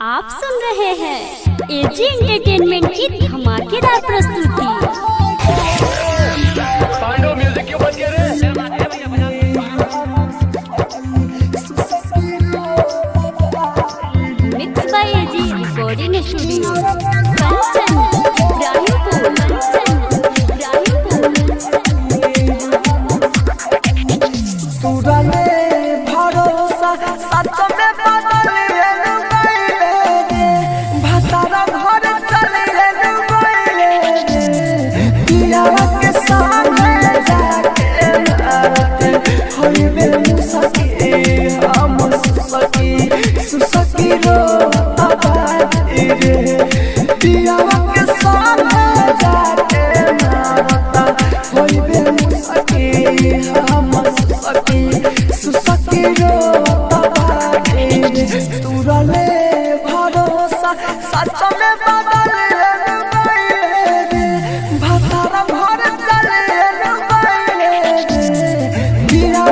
आप सुन रहे हैं एजी एंटरटेनमेंट की धमाकेदार प्रस्तुति। पांडव म्यूजिक क्यों बज गया रे? Mix by AG recording studio Kanchan Ibrahimpur तुरले भरोसा सच में बदलिए गइले रे भतारा घर चलिए गइले रे पिया के सामने जाके नाते होइबे मुसकी हम सुसकी रो आबादी रे पिया के सामने जाके नाता होइबे मुसकी हम सुसकी रो आबादी रे तुरले भरोसा सच में बदलिए गइले रे भतारा घर चलिए गइले रे पिया